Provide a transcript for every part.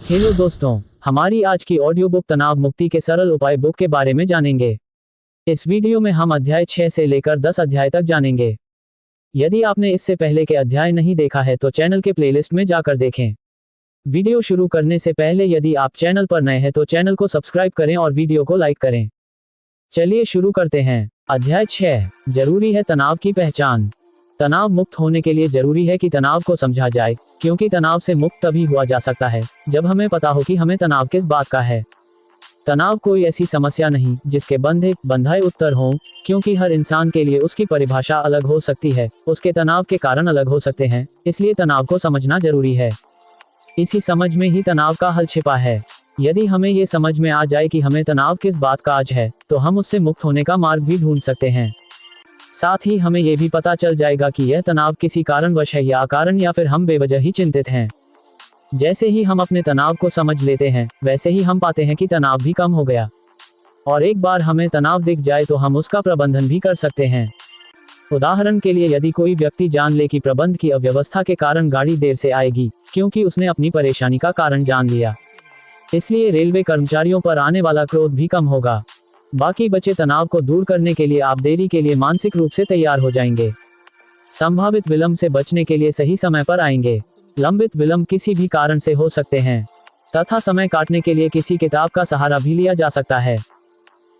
Hello दोस्तों, हमारी आज की ऑडियो बुक तनाव मुक्ति के सरल उपाय बुक के बारे में जानेंगे। इस वीडियो में हम अध्याय 6 से लेकर 10 अध्याय तक जानेंगे। यदि आपने इससे पहले के अध्याय नहीं देखा है तो चैनल के प्लेलिस्ट में जाकर देखें। वीडियो शुरू करने से पहले यदि आप चैनल पर नए हैं तो चैनल को सब्सक्राइब करें और वीडियो को लाइक करें। चलिए शुरू करते हैं। अध्याय 6, जरूरी है तनाव की पहचान। तनाव मुक्त होने के लिए जरूरी है कि तनाव को समझा जाए, क्योंकि तनाव से मुक्त तभी हुआ जा सकता है जब हमें पता हो कि हमें तनाव किस बात का है। तनाव कोई ऐसी समस्या नहीं जिसके बंधाए उत्तर हों, क्योंकि हर इंसान के लिए उसकी परिभाषा अलग हो सकती है, उसके तनाव के कारण अलग हो सकते हैं, इसलिए तनाव को समझना जरूरी है। इसी समझ में ही तनाव का हल छिपा है। यदि हमें ये समझ में आ जाए कि हमें तनाव किस बात का आज है, तो हम उससे मुक्त होने का मार्ग भी ढूंढ सकते हैं। साथ ही हमें यह भी पता चल जाएगा कि यह तनाव किसी कारणवश है या अकारण, या फिर हम बेवजह ही चिंतित हैं। जैसे ही हम अपने तनाव को समझ लेते हैं, वैसे ही हम पाते हैं कि तनाव भी कम हो गया। और एक बार हमें तनाव दिख जाए तो हम उसका प्रबंधन भी कर सकते हैं। उदाहरण के लिए, यदि कोई व्यक्ति जान ले कि प्रबंध की अव्यवस्था के कारण गाड़ी देर से आएगी, क्योंकि उसने अपनी परेशानी का कारण जान लिया, इसलिए रेलवे कर्मचारियों पर आने वाला क्रोध भी कम होगा। बाकी बचे तनाव को दूर करने के लिए आप देरी के लिए मानसिक रूप से तैयार हो जाएंगे। संभावित विलंब से बचने के लिए सही समय पर आएंगे। लंबित विलंब किसी भी कारण से हो सकते हैं, तथा समय काटने के लिए किसी किताब का सहारा भी लिया जा सकता है।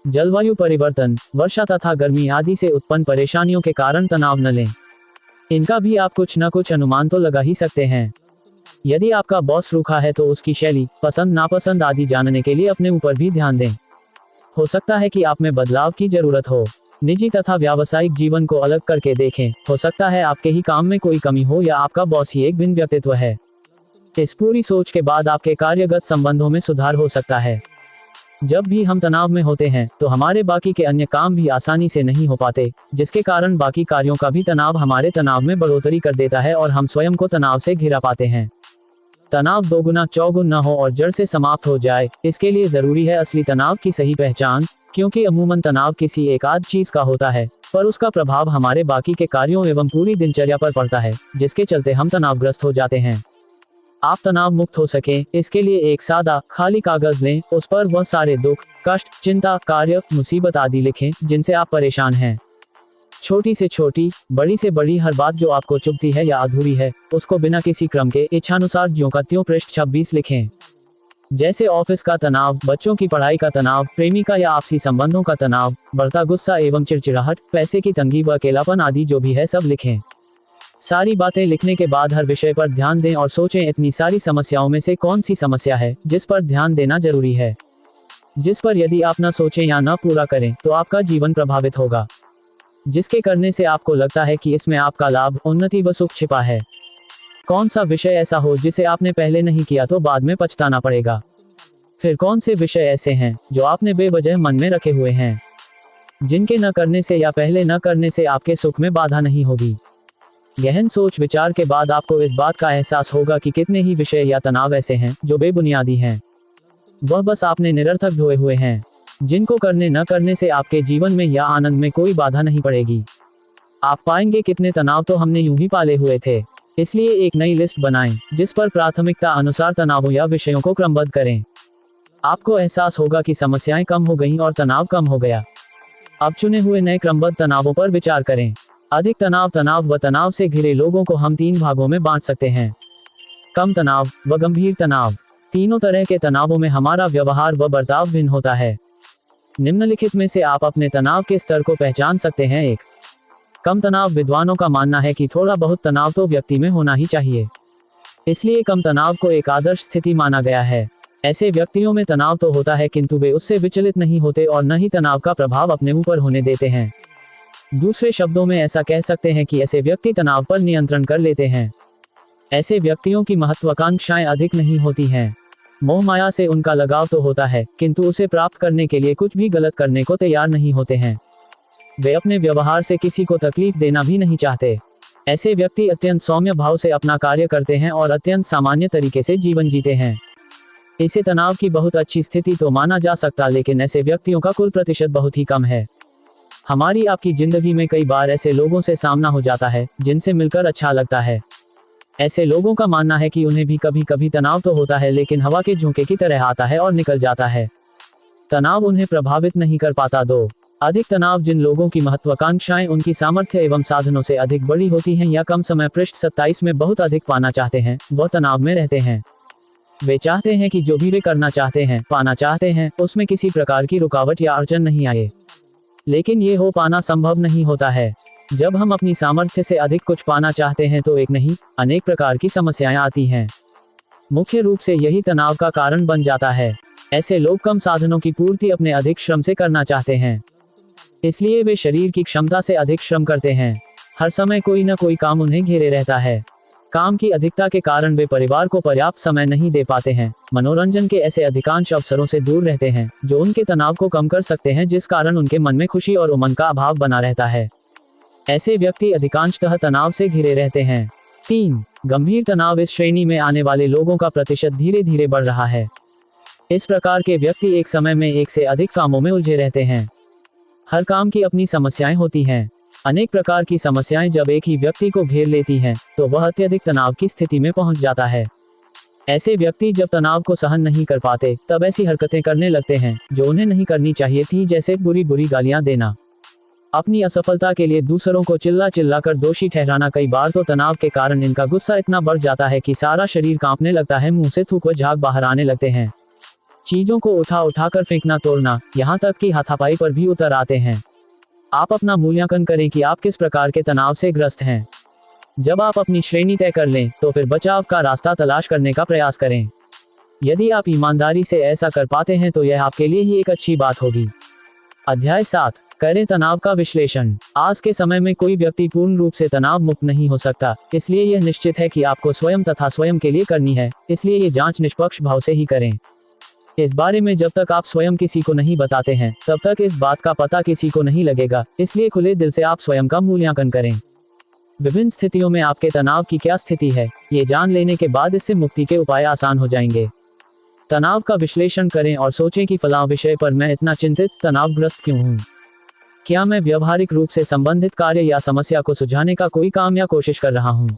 जलवायु परिवर्तन, वर्षा तथा गर्मी आदि से उत्पन्न परेशानियों के कारण तनाव न लें। इनका भी आप कुछ न कुछ अनुमान तो लगा ही सकते हैं। यदि आपका बॉस रूखा है तो उसकी शैली, पसंद नापसंद आदि जानने के लिए अपने ऊपर भी ध्यान दें। हो सकता है कि आप में बदलाव की जरूरत हो। निजी तथा व्यावसायिक जीवन को अलग करके देखें। हो सकता है आपके ही काम में कोई कमी हो या आपका बॉस ही एक भिन्न व्यक्तित्व है। इस पूरी सोच के बाद आपके कार्यगत संबंधों में सुधार हो सकता है। जब भी हम तनाव में होते हैं तो हमारे बाकी के अन्य काम भी आसानी से नहीं हो पाते, जिसके कारण बाकी कार्यों का भी तनाव हमारे तनाव में बढ़ोतरी कर देता है और हम स्वयं को तनाव से घिरा पाते हैं। तनाव दोगुना चौगुना न हो और जड़ से समाप्त हो जाए, इसके लिए जरूरी है असली तनाव की सही पहचान, क्योंकि अमूमन तनाव किसी एक आध चीज का होता है, पर उसका प्रभाव हमारे बाकी के कार्यों एवं पूरी दिनचर्या पर पड़ता है, जिसके चलते हम तनावग्रस्त हो जाते हैं। आप तनाव मुक्त हो सके, इसके लिए एक सादा खाली कागज लें, उस पर वह सारे दुख, कष्ट, चिंता, कार्य, मुसीबत आदि लिखें जिनसे आप परेशान हैं। छोटी से छोटी, बड़ी से बड़ी हर बात जो आपको चुभती है या अधूरी है, उसको बिना किसी क्रम के इच्छानुसार ज्यों का त्यों पृष्ठ 26 लिखें। जैसे ऑफिस का तनाव, बच्चों की पढ़ाई का तनाव, प्रेमिका या आपसी संबंधों का तनाव, बढ़ता गुस्सा एवं चिड़चिड़ाहट, पैसे की तंगी व अकेलापन आदि जो भी है सब लिखें। सारी बातें लिखने के बाद हर विषय पर ध्यान दें और सोचें इतनी सारी समस्याओं में से कौन सी समस्या है जिस पर ध्यान देना जरूरी है, जिस पर यदि आप न सोचें या न पूरा करें तो आपका जीवन प्रभावित होगा, जिसके करने से आपको लगता है कि इसमें आपका लाभ, उन्नति व सुख छिपा है। कौन सा विषय ऐसा हो जिसे आपने पहले नहीं किया तो बाद में पछताना पड़ेगा। फिर कौन से विषय ऐसे हैं जो आपने बेवजह मन में रखे हुए हैं, जिनके न करने से या पहले न करने से आपके सुख में बाधा नहीं होगी। गहन सोच विचार के बाद आपको इस बात का एहसास होगा कि कितने ही विषय या तनाव ऐसे हैं जो बेबुनियादी हैं, वह बस आपने निरर्थक ढोए हुए हैं, जिनको करने न करने से आपके जीवन में या आनंद में कोई बाधा नहीं पड़ेगी। आप पाएंगे कितने तनाव तो हमने यूं ही पाले हुए थे। इसलिए एक नई लिस्ट बनाएं, जिस पर प्राथमिकता अनुसार तनावों या विषयों को क्रमबद्ध करें। आपको एहसास होगा कि समस्याएं कम हो गईं और तनाव कम हो गया। अब चुने हुए नए क्रमबद्ध तनावों पर विचार करें। अधिक तनाव व तनाव से घिरे लोगों को हम 3 भागों में बांट सकते हैं: कम तनाव व गंभीर तनाव। तीनों तरह के तनावों में हमारा व्यवहार व बर्ताव भिन्न होता है। निम्नलिखित में से आप अपने तनाव के स्तर को पहचान सकते हैं। 1, कम तनाव। विद्वानों का मानना है कि थोड़ा बहुत तनाव तो व्यक्ति में होना ही चाहिए, इसलिए कम तनाव को एक आदर्श स्थिति माना गया है। ऐसे व्यक्तियों में तनाव तो होता है किंतु वे उससे विचलित नहीं होते और न ही तनाव का प्रभाव अपने ऊपर होने देते हैं। दूसरे शब्दों में ऐसा कह सकते हैं कि ऐसे व्यक्ति तनाव पर नियंत्रण कर लेते हैं। ऐसे व्यक्तियों की महत्वाकांक्षाएं अधिक नहीं होती हैं। मोह माया से उनका लगाव तो होता है, किंतु उसे प्राप्त करने के लिए कुछ भी गलत करने को तैयार नहीं होते हैं। वे अपने व्यवहार से किसी को तकलीफ देना भी नहीं चाहते। ऐसे व्यक्ति अत्यंत सौम्य भाव से अपना कार्य करते हैं और अत्यंत सामान्य तरीके से जीवन जीते हैं। इसे तनाव की बहुत अच्छी स्थिति तो माना जा सकता, लेकिन ऐसे व्यक्तियों का कुल प्रतिशत बहुत ही कम है। हमारी आपकी जिंदगी में कई बार ऐसे लोगों से सामना हो जाता है जिनसे मिलकर अच्छा लगता है। ऐसे लोगों का मानना है कि उन्हें भी कभी कभी तनाव तो होता है, लेकिन हवा के झोंके की तरह आता है और निकल जाता है। तनाव उन्हें प्रभावित नहीं कर पाता। 2 अधिक तनाव। जिन लोगों की महत्वाकांक्षाएं उनकी सामर्थ्य एवं साधनों से अधिक बड़ी होती हैं या कम समय पृष्ठ 27 में बहुत अधिक पाना चाहते हैं, वह तनाव में रहते हैं। वे चाहते हैं कि जो भी वे करना चाहते हैं, पाना चाहते हैं, उसमें किसी प्रकार की रुकावट या अड़चन नहीं आए। लेकिन ये हो पाना संभव नहीं होता है। जब हम अपनी सामर्थ्य से अधिक कुछ पाना चाहते हैं तो एक नहीं, अनेक प्रकार की समस्याएं आती हैं। मुख्य रूप से यही तनाव का कारण बन जाता है। ऐसे लोग कम साधनों की पूर्ति अपने अधिक श्रम से करना चाहते हैं, इसलिए वे शरीर की क्षमता से अधिक श्रम करते हैं। हर समय कोई न कोई काम उन्हें घेरे रहता है। काम की अधिकता के कारण वे परिवार को पर्याप्त समय नहीं दे पाते हैं। मनोरंजन के ऐसे अधिकांश अवसरों से दूर रहते हैं जो उनके तनाव को कम कर सकते हैं, जिस कारण उनके मन में खुशी और उमंग का अभाव बना रहता है। ऐसे व्यक्ति अधिकांशतः तनाव से घिरे रहते हैं। 3 गंभीर तनाव। इस श्रेणी में आने वाले लोगों का प्रतिशत धीरे धीरे बढ़ रहा है। इस प्रकार के व्यक्ति एक समय में एक से अधिक कामों में उलझे रहते हैं। हर काम की अपनी समस्याएं होती हैं। अनेक प्रकार की समस्याएं जब एक ही व्यक्ति को घेर लेती हैं, तो वह अत्यधिक तनाव की स्थिति में पहुंच जाता है। ऐसे व्यक्ति जब तनाव को सहन नहीं कर पाते, तब ऐसी हरकतें करने लगते हैं जो उन्हें नहीं करनी चाहिए थी, जैसे बुरी बुरी गालियां देना, अपनी असफलता के लिए दूसरों को चिल्ला चिल्ला कर दोषी ठहराना। कई बार तो तनाव के कारण इनका गुस्सा इतना बढ़ जाता है कि सारा शरीर कांपने लगता है, मुंह से थूक व झाग बाहर आने लगते हैं। चीजों को उठा उठा कर फेंकना, तोड़ना, यहाँ तक कि हाथापाई पर भी उतर आते हैं। आप अपना मूल्यांकन करें कि आप किस प्रकार के तनाव से ग्रस्त हैं। जब आप अपनी श्रेणी तय कर लें, तो फिर बचाव का रास्ता तलाश करने का प्रयास करें। यदि आप ईमानदारी से ऐसा कर पाते हैं तो यह आपके लिए ही एक अच्छी बात होगी। अध्याय 7 करें तनाव का विश्लेषण। आज के समय में कोई व्यक्ति पूर्ण रूप से तनाव मुक्त नहीं हो सकता, इसलिए यह निश्चित है कि आपको स्वयं तथा स्वयं के लिए करनी है। इसलिए ये जांच निष्पक्ष भाव से ही करें। इस बारे में जब तक आप स्वयं किसी को नहीं बताते हैं, तब तक इस बात का पता किसी को नहीं लगेगा। इसलिए खुले दिल से आप स्वयं का मूल्यांकन करें। विभिन्न स्थितियों में आपके तनाव की क्या स्थिति है, ये जान लेने के बाद इससे मुक्ति के उपाय आसान हो जाएंगे। तनाव का विश्लेषण करें और सोचें कि फलां विषय पर मैं इतना चिंतित, तनावग्रस्त क्यों हूँ। क्या मैं व्यवहारिक रूप से संबंधित कार्य या समस्या को सुलझाने का कोई काम या कोशिश कर रहा हूँ,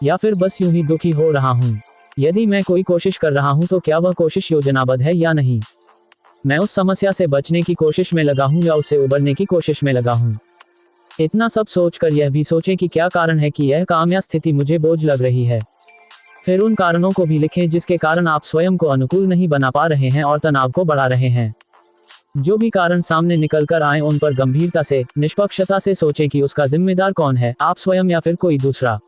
या फिर बस यूं ही दुखी हो रहा हूँ। यदि मैं कोई कोशिश कर रहा हूं तो क्या वह कोशिश योजनाबद्ध है या नहीं। मैं उस समस्या से बचने की कोशिश में लगा हूं या उससे उबरने की कोशिश में लगा हूं। इतना सब सोचकर यह भी सोचें कि क्या कारण है कि यह काम या स्थिति मुझे बोझ लग रही है। फिर उन कारणों को भी लिखें जिसके कारण आप स्वयं को अनुकूल नहीं बना पा रहे हैं और तनाव को बढ़ा रहे हैं। जो भी कारण सामने निकल कर आए, उन पर गंभीरता से, निष्पक्षता से सोचें कि उसका जिम्मेदार कौन है, आप स्वयं या फिर कोई दूसरा।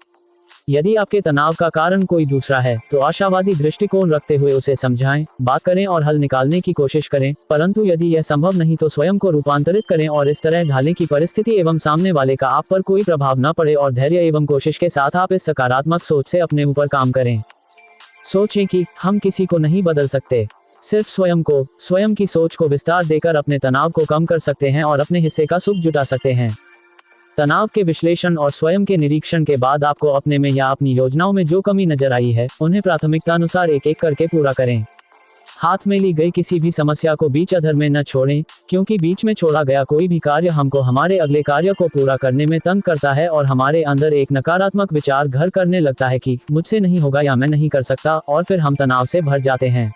यदि आपके तनाव का कारण कोई दूसरा है, तो आशावादी दृष्टिकोण रखते हुए उसे समझाएं, बात करें और हल निकालने की कोशिश करें। परंतु यदि यह संभव नहीं तो स्वयं को रूपांतरित करें और इस तरह ढालें कि परिस्थिति एवं सामने वाले का आप पर कोई प्रभाव न पड़े, और धैर्य एवं कोशिश के साथ आप इस सकारात्मक सोच से अपने ऊपर काम करें। सोचें कि हम किसी को नहीं बदल सकते, सिर्फ स्वयं को, स्वयं की सोच को विस्तार देकर अपने तनाव को कम कर सकते हैं और अपने हिस्से का सुख जुटा सकते हैं। तनाव के विश्लेषण और स्वयं के निरीक्षण के बाद आपको अपने में या अपनी योजनाओं में जो कमी नजर आई है, उन्हें प्राथमिकतानुसार एक एक करके पूरा करें। हाथ में ली गई किसी भी समस्या को बीच अधर में न छोड़ें, क्योंकि बीच में छोड़ा गया कोई भी कार्य हमको हमारे अगले कार्य को पूरा करने में तंग करता है और हमारे अंदर एक नकारात्मक विचार घर करने लगता है कि मुझसे नहीं होगा या मैं नहीं कर सकता, और फिर हम तनाव से भर जाते हैं।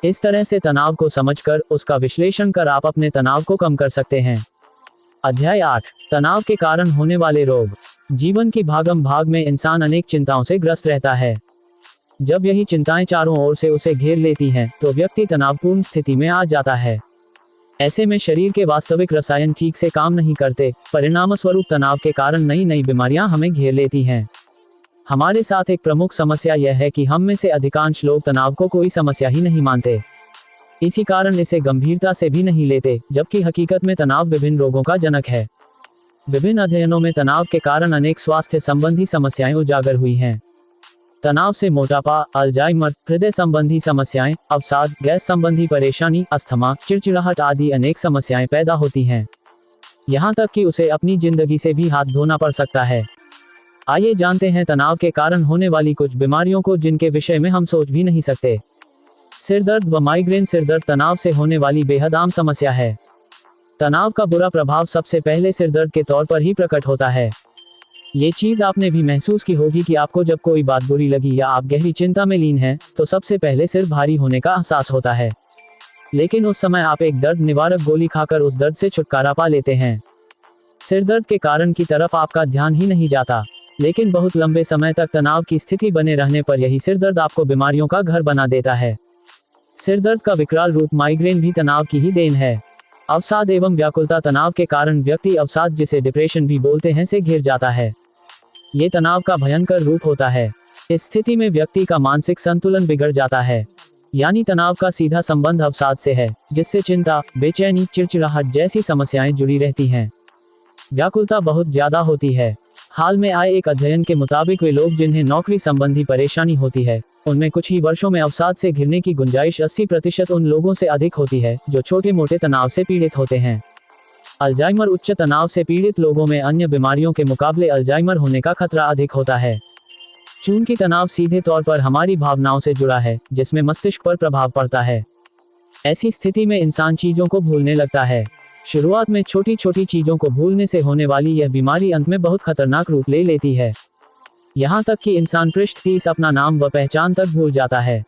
इस तरह से तनाव को समझकर उसका विश्लेषण कर आप अपने तनाव को कम कर सकते हैं। अध्याय 8 तनाव के कारण होने वाले रोग। जीवन की भागम भाग में इंसान अनेक चिंताओं से ग्रस्त रहता है। जब यही चिंताएं चारों ओर से उसे घेर लेती हैं, तो व्यक्ति तनावपूर्ण स्थिति में आ जाता है। ऐसे में शरीर के वास्तविक रसायन ठीक से काम नहीं करते, परिणामस्वरूप तनाव के कारण नई नई बीमारियां हमें घेर लेती हैं। हमारे साथ एक प्रमुख समस्या यह है कि हम में से अधिकांश लोग तनाव को कोई समस्या ही नहीं मानते। इसी कारण इसे गंभीरता से भी नहीं लेते, जबकि हकीकत में तनाव विभिन्न रोगों का जनक है। विभिन्न अध्ययनों में तनाव के कारण अनेक स्वास्थ्य संबंधी समस्याएं उजागर हुई हैं। तनाव से मोटापा, अल्जाइमर, हृदय संबंधी समस्याएं, अवसाद, गैस संबंधी परेशानी, अस्थमा, चिड़चिड़ाहट आदि अनेक समस्याएं पैदा होती हैं। यहाँ तक कि उसे अपनी जिंदगी से भी हाथ धोना पड़ सकता है। आइए जानते हैं तनाव के कारण होने वाली कुछ बीमारियों को, जिनके विषय में हम सोच भी नहीं सकते। सिरदर्द व माइग्रेन। सिरदर्द तनाव से होने वाली बेहद आम समस्या है। तनाव का बुरा प्रभाव सबसे पहले सिरदर्द के तौर पर ही प्रकट होता है। ये चीज़ आपने भी महसूस की होगी कि आपको जब कोई बात बुरी लगी या आप गहरी चिंता में लीन हैं, तो सबसे पहले सिर भारी होने का एहसास होता है। लेकिन उस समय आप एक दर्द निवारक गोली खाकर उस दर्द से छुटकारा पा लेते हैं। सिर दर्द के कारण की तरफ आपका ध्यान ही नहीं जाता, लेकिन बहुत लंबे समय तक तनाव की स्थिति बने रहने पर यही सिर दर्द आपको बीमारियों का घर बना देता है। सिर दर्द का विकराल रूप माइग्रेन भी तनाव की ही देन है। अवसाद एवं व्याकुलता तनाव के कारण व्यक्ति अवसाद, जिसे डिप्रेशन भी बोलते हैं, से घिर जाता है। ये तनाव का भयंकर रूप होता है। इस स्थिति में व्यक्ति का मानसिक संतुलन बिगड़ जाता है। यानी तनाव का सीधा संबंध अवसाद से है, जिससे चिंता, बेचैनी, चिड़चिड़ाहट जैसी समस्याएं जुड़ी रहती हैं। व्याकुलता बहुत ज्यादा होती है। हाल में आए एक अध्ययन के मुताबिक वे लोग जिन्हें नौकरी संबंधी परेशानी होती है, उनमें कुछ ही वर्षों में अवसाद से घिरने की गुंजाइश 80% उन लोगों से अधिक होती है जो छोटे मोटे तनाव से पीड़ित होते हैं। अल्जाइमर उच्च तनाव से पीड़ित लोगों में अन्य बीमारियों के मुकाबले अल्जाइमर होने का खतरा अधिक होता है। चूंकि तनाव सीधे तौर पर हमारी भावनाओं से जुड़ा है, जिसमें मस्तिष्क पर प्रभाव पड़ता है। ऐसी स्थिति में इंसान चीजों को भूलने लगता है। शुरुआत में छोटी छोटी चीजों को भूलने से होने वाली यह बीमारी अंत में बहुत खतरनाक रूप ले लेती है। यहाँ तक कि इंसान पृष्ठ 30 अपना नाम व पहचान तक भूल जाता है।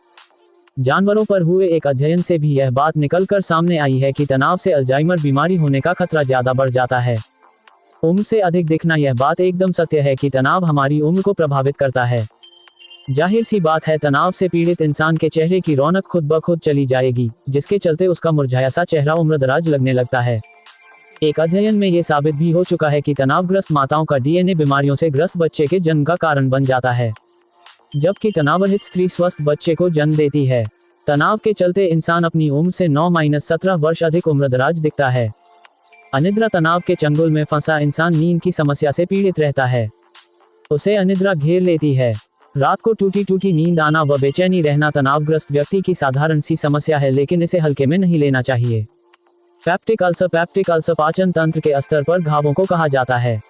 जानवरों पर हुए एक अध्ययन से भी यह बात निकलकर सामने आई है कि तनाव से अल्जाइमर बीमारी होने का खतरा ज्यादा बढ़ जाता है। उम्र से अधिक दिखना, यह बात एकदम सत्य है कि तनाव हमारी उम्र को प्रभावित करता है। जाहिर सी बात है, तनाव से पीड़ित इंसान के चेहरे की रौनक खुद ब खुद चली जाएगी, जिसके चलते उसका मुरझाया सा चेहरा उम्रदराज लगने लगता है। एक अध्ययन में ये साबित भी हो चुका है कि तनावग्रस्त माताओं का डीएनए बीमारियों से ग्रस्त बच्चे के जन्म का कारण बन जाता है, जबकि तनावरहित स्त्री स्वस्थ बच्चे को जन्म देती है। तनाव के चलते इंसान अपनी उम्र से 9-17 वर्ष अधिक उम्रदराज दिखता है। अनिद्रा तनाव के चंगुल में फंसा इंसान नींद की समस्या से पीड़ित रहता है। उसे अनिद्रा घेर लेती है। रात को टूटी टूटी नींद आना व बेचैनी रहना तनावग्रस्त व्यक्ति की साधारण सी समस्या है, लेकिन इसे हल्के में नहीं लेना चाहिए। पैप्टिक अल्सर पाचन तंत्र के स्तर पर घावों को कहा जाता है।